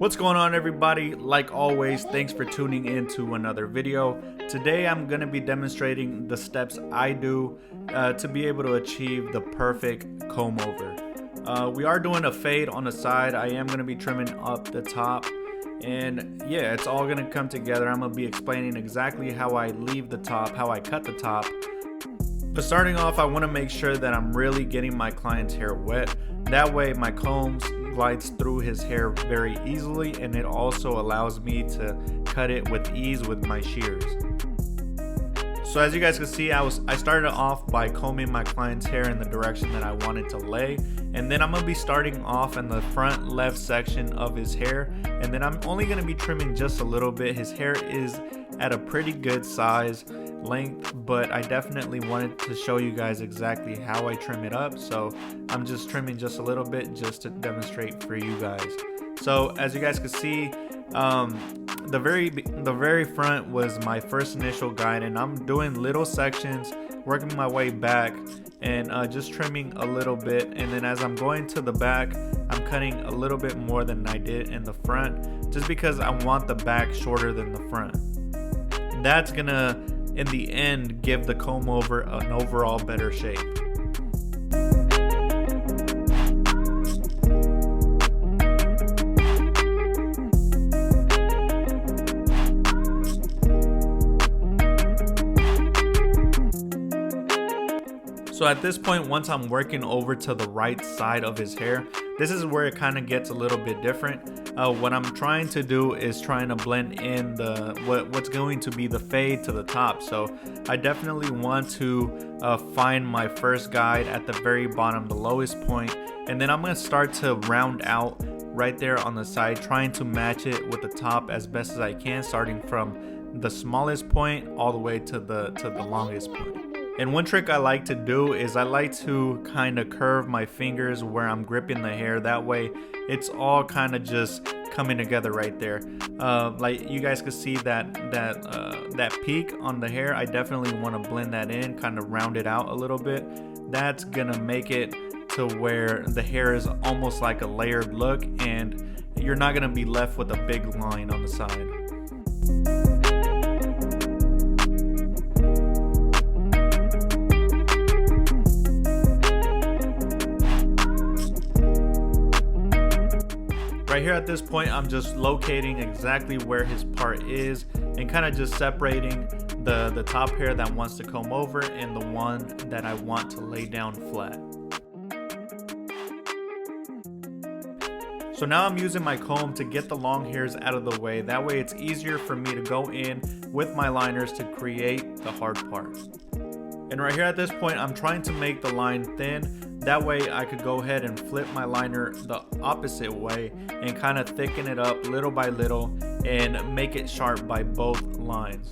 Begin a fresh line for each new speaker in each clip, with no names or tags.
What's going on, everybody? Like always, thanks for tuning in to another video. Today I'm going to be demonstrating the steps I do to be able to achieve the perfect comb over. We are doing a fade on the side. I am going to be trimming up the top, and yeah, it's all going to come together. I'm going to be explaining exactly how I leave the top, how I cut the top. But starting off, I want to make sure that I'm really getting my client's hair wet. That way my combs glides through his hair very easily, and it also allows me to cut it with ease with my shears. So as you guys can see, I started off by combing my client's hair in the direction that I wanted to lay, and then I'm going to be starting off in the front left section of his hair, and then I'm only going to be trimming just a little bit. His hair is at a pretty good size length, but I definitely wanted to show you guys exactly how I trim it up, so I'm just trimming just a little bit just to demonstrate for you guys. So as you guys can see, the very front was my first initial guide, and I'm doing little sections, working my way back and just trimming a little bit, and then as I'm going to the back, I'm cutting a little bit more than I did in the front, just because I want the back shorter than the front. That's gonna in the end give the comb over an overall better shape. So at this point, once I'm working over to the right side of his hair, this is where it kind of gets a little bit different. What I'm trying to do is trying to blend in what's going to be the fade to the top. So I definitely want to find my first guide at the very bottom, the lowest point, and then I'm going to start to round out right there on the side, trying to match it with the top as best as I can, starting from the smallest point all the way to the longest point. And one trick I like to do is I like to kind of curve my fingers where I'm gripping the hair. That way it's all kind of just coming together right there. Like you guys can see that peak on the hair. I definitely want to blend that in, kind of round it out a little bit. That's gonna make it to where the hair is almost like a layered look, and you're not gonna be left with a big line on the side. Right here at this point, I'm just locating exactly where his part is and kind of just separating the top hair that wants to comb over and the one that I want to lay down flat. So now I'm using my comb to get the long hairs out of the way. That way it's easier for me to go in with my liners to create the hard part. And right here at this point, I'm trying to make the line thin. That way I could go ahead and flip my liner the opposite way and kind of thicken it up little by little and make it sharp by both lines.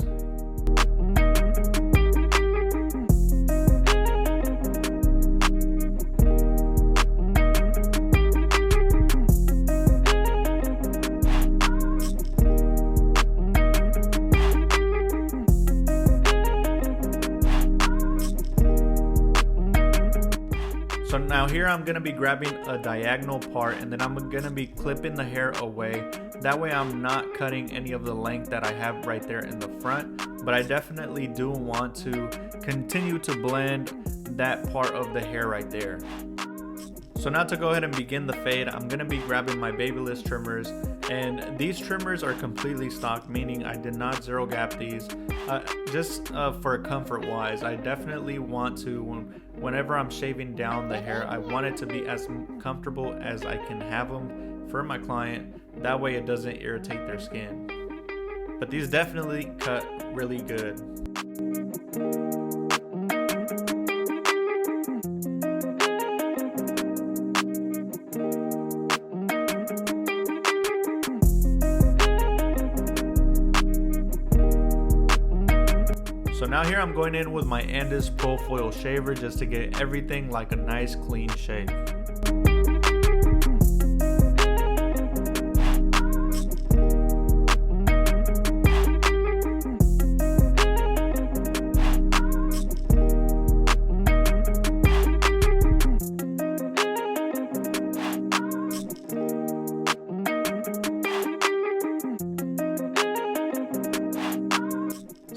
So now here I'm going to be grabbing a diagonal part, and then I'm going to be clipping the hair away. That way I'm not cutting any of the length that I have right there in the front, but I definitely do want to continue to blend that part of the hair right there. So now to go ahead and begin the fade, I'm going to be grabbing my Babyliss trimmers, and these trimmers are completely stock, meaning I did not zero gap these. Just for comfort wise, I definitely want to, whenever I'm shaving down the hair, I want it to be as comfortable as I can have them for my client. That way it doesn't irritate their skin. But these definitely cut really good. So now here I'm going in with my Andis Pro Foil shaver just to get everything like a nice clean shave.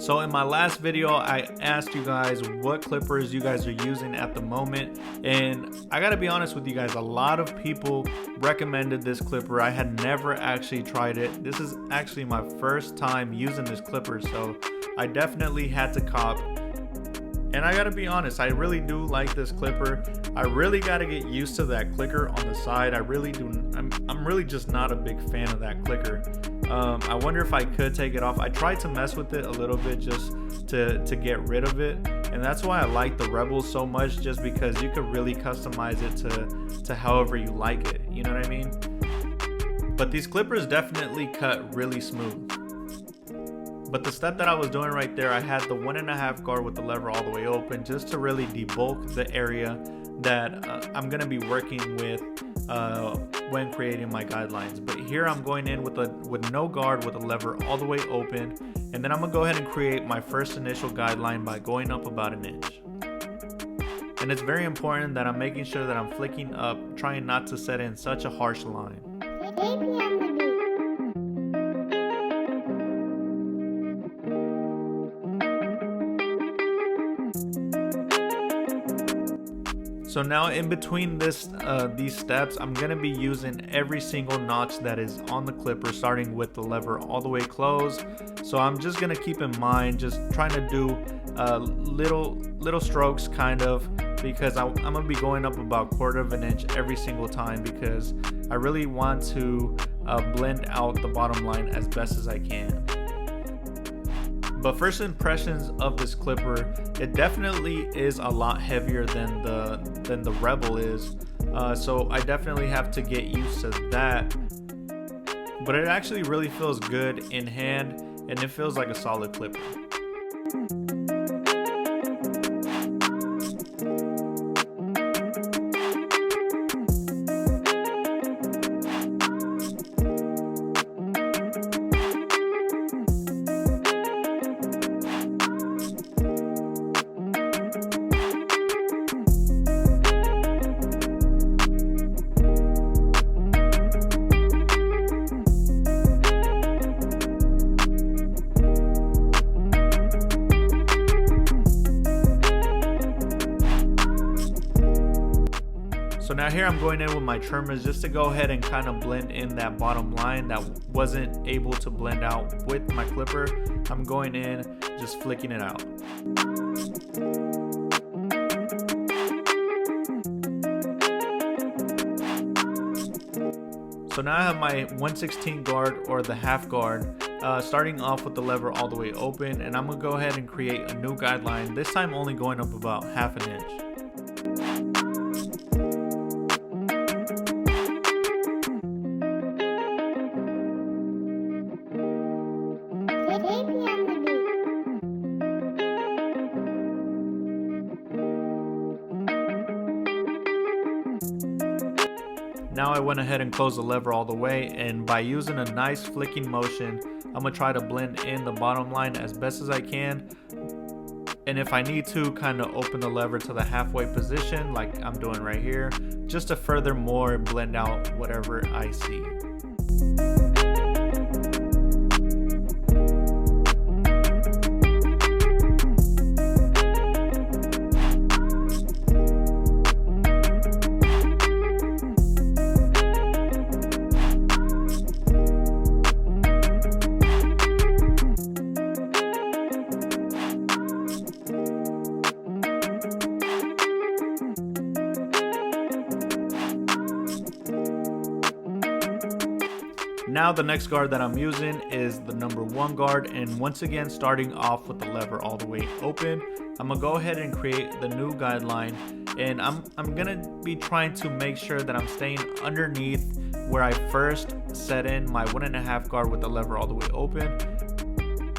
So in my last video, I asked you guys what clippers you guys are using at the moment, and I gotta be honest with you guys, a lot of people recommended this clipper. I had never actually tried it. This is actually my first time using this clipper, so I definitely had to cop. And I gotta be honest, I really do like this clipper. I really gotta get used to that clicker on the side. I really do. I'm really just not a big fan of that clicker. I wonder if I could take it off. I tried to mess with it a little bit just to get rid of it, and that's why I like the Rebels so much, just because you could really customize it to however you like it. You know what I mean? But these clippers definitely cut really smooth. But the step that I was doing right there, I had the 1.5 guard with the lever all the way open, just to really debulk the area that I'm gonna be working with when creating my guidelines. But here I'm going in with no guard with the lever all the way open, and then I'm gonna go ahead and create my first initial guideline by going up about 1 inch. And it's very important that I'm making sure that I'm flicking up, trying not to set in such a harsh line. So now in between these steps, I'm gonna be using every single notch that is on the clipper, starting with the lever all the way closed. So I'm just gonna keep in mind, just trying to do little strokes kind of, because I'm gonna be going up about 1/4 inch every single time, because I really want to blend out the bottom line as best as I can. But first impressions of this clipper, it definitely is a lot heavier than the Rebel is. So I definitely have to get used to that. But it actually really feels good in hand, and it feels like a solid clipper. So now here I'm going in with my trimmers just to go ahead and kind of blend in that bottom line that wasn't able to blend out with my clipper. I'm going in, just flicking it out. So now I have my 1/16 guard, or the half guard, starting off with the lever all the way open, and I'm gonna go ahead and create a new guideline, this time only going up about 1/2 inch. Now I went ahead and closed the lever all the way, and by using a nice flicking motion, I'm gonna try to blend in the bottom line as best as I can. And if I need to, kind of open the lever to the halfway position like I'm doing right here, just to furthermore blend out whatever I see. Now the next guard that I'm using is the number 1 guard, and once again starting off with the lever all the way open, I'm gonna go ahead and create the new guideline, and I'm gonna be trying to make sure that I'm staying underneath where I first set in my 1.5 guard with the lever all the way open.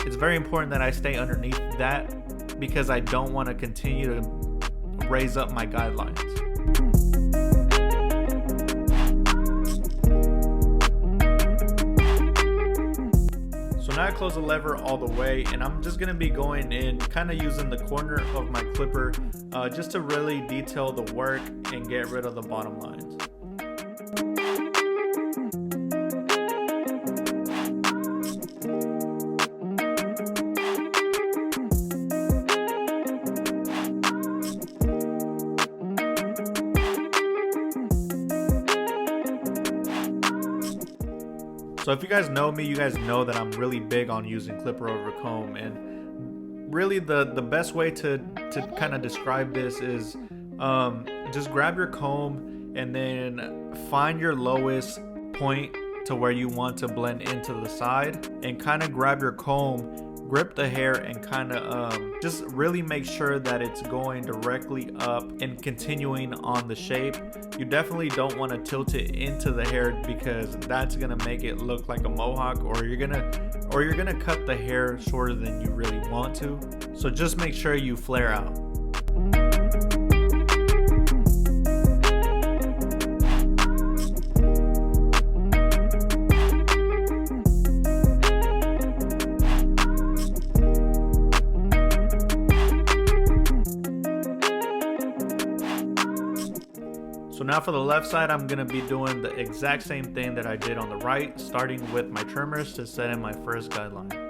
It's very important that I stay underneath that, because I don't want to continue to raise up my guidelines. So now I close the lever all the way, and I'm just gonna be going in, kind of using the corner of my clipper just to really detail the work and get rid of the bottom lines. So if you guys know me, you guys know that I'm really big on using clipper over comb, and really the best way to kind of describe this is just grab your comb and then find your lowest point to where you want to blend into the side, and kind of grab your comb, grip the hair, and kind of just really make sure that it's going directly up and continuing on the shape. You definitely don't want to tilt it into the hair, because that's gonna make it look like a mohawk, or you're gonna cut the hair shorter than you really want to. So just make sure you flare out. So now for the left side, I'm going to be doing the exact same thing that I did on the right, starting with my trimmers to set in my first guideline.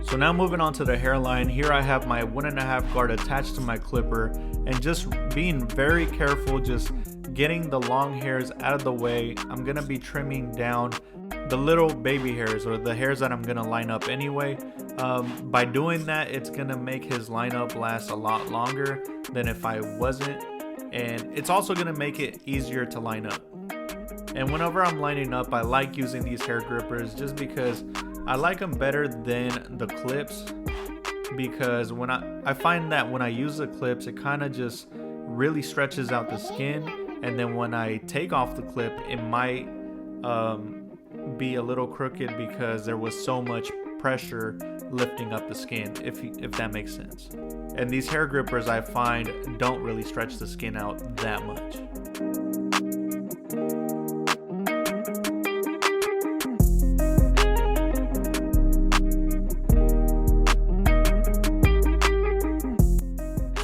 So now moving on to the hairline, here I have my 1.5 guard attached to my clipper, and just being very careful, just getting the long hairs out of the way. I'm gonna be trimming down the little baby hairs, or the hairs that I'm gonna line up anyway. By doing that, it's gonna make his lineup last a lot longer than if I wasn't, and it's also gonna make it easier to line up. And whenever I'm lining up, I like using these hair grippers just because I like them better than the clips, because when I find that when I use the clips, it kind of just really stretches out the skin, and then when I take off the clip, it might be a little crooked because there was so much pressure lifting up the skin, if that makes sense. And these hair grippers, I find, don't really stretch the skin out that much.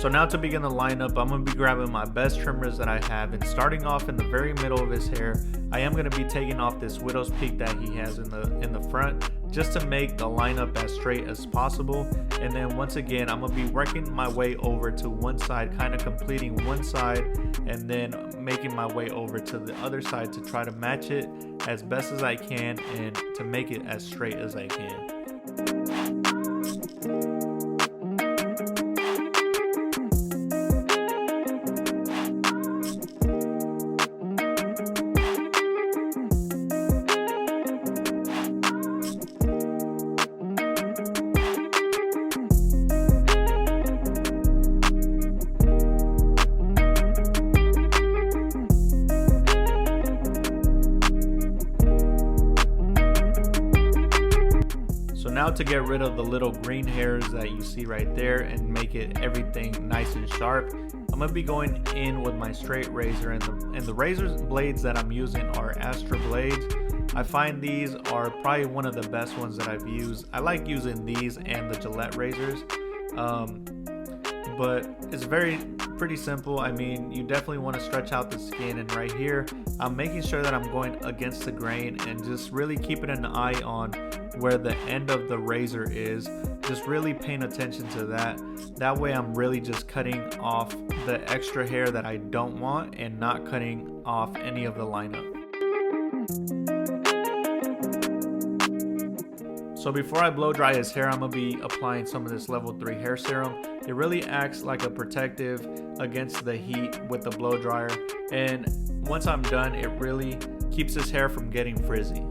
So So now to begin the lineup, I'm going to be grabbing my best trimmers that I have, and starting off in the very middle of his hair, I am going to be taking off this widow's peak that he has in the front, just to make the lineup as straight as possible. And then once again, I'm going to be working my way over to one side, kind of completing one side, and then making my way over to the other side to try to match it as best as I can and to make it as straight as I can. Now to get rid of the little green hairs that you see right there and make it everything nice and sharp, I'm going to be going in with my straight razor, and the razor blades that I'm using are Astra blades. I find these are probably one of the best ones that I've used. I like using these and the Gillette razors, but it's pretty simple. I mean, you definitely want to stretch out the skin, and right here I'm making sure that I'm going against the grain and just really keeping an eye on where the end of the razor is, just really paying attention to that way I'm really just cutting off the extra hair that I don't want and not cutting off any of the lineup. So before I blow dry his hair, I'm going to be applying some of this level 3 hair serum. It really acts like a protective against the heat with the blow dryer, and once I'm done, it really keeps his hair from getting frizzy.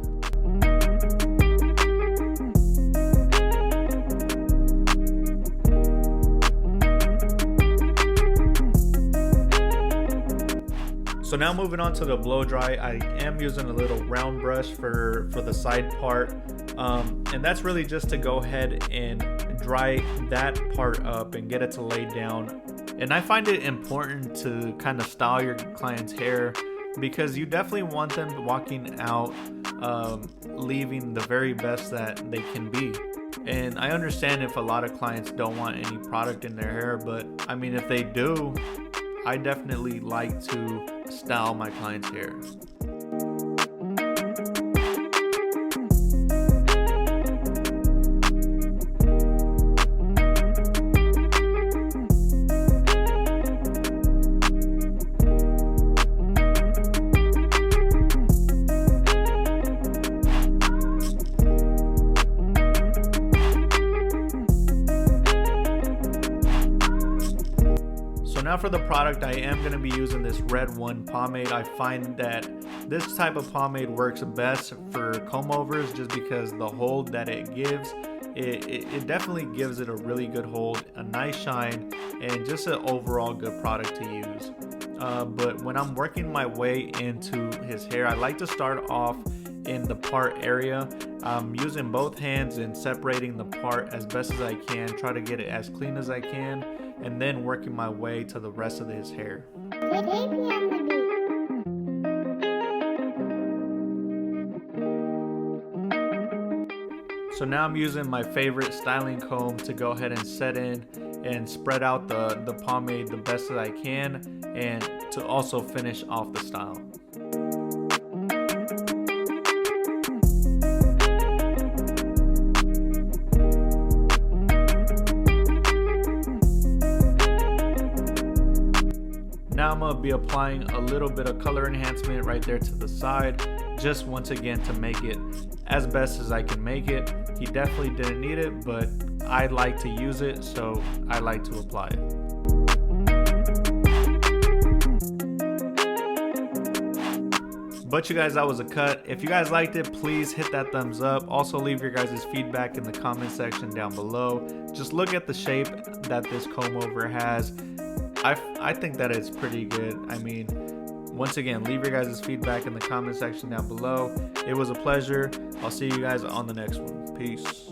So now moving on to the blow dry, I am using a little round brush for the side part, and that's really just to go ahead and dry that part up and get it to lay down. And I find it important to kind of style your client's hair, because you definitely want them walking out leaving the very best that they can be. And I understand if a lot of clients don't want any product in their hair, but I mean, if they do, I definitely like to style my client's hair. Now for the product, I am going to be using this Red One pomade. I find that this type of pomade works best for comb overs just because the hold that it gives, it definitely gives it a really good hold, a nice shine, and just an overall good product to use. But when I'm working my way into his hair, I like to start off in the part area. I'm using both hands and separating the part as best as I can, try to get it as clean as I can, and then working my way to the rest of his hair. So now I'm using my favorite styling comb to go ahead and set in and spread out the pomade the best that I can, and to also finish off the style. Now I'm going to be applying a little bit of color enhancement right there to the side, just once again to make it as best as I can make it. He definitely didn't need it, but I like to use it, so I like to apply it. But you guys, that was a cut. If you guys liked it, please hit that thumbs up. Also leave your guys' feedback in the comment section down below. Just look at the shape that this comb over has. I think that it's pretty good. I mean, once again, leave your guys' feedback in the comment section down below. It was a pleasure. I'll see you guys on the next one. Peace.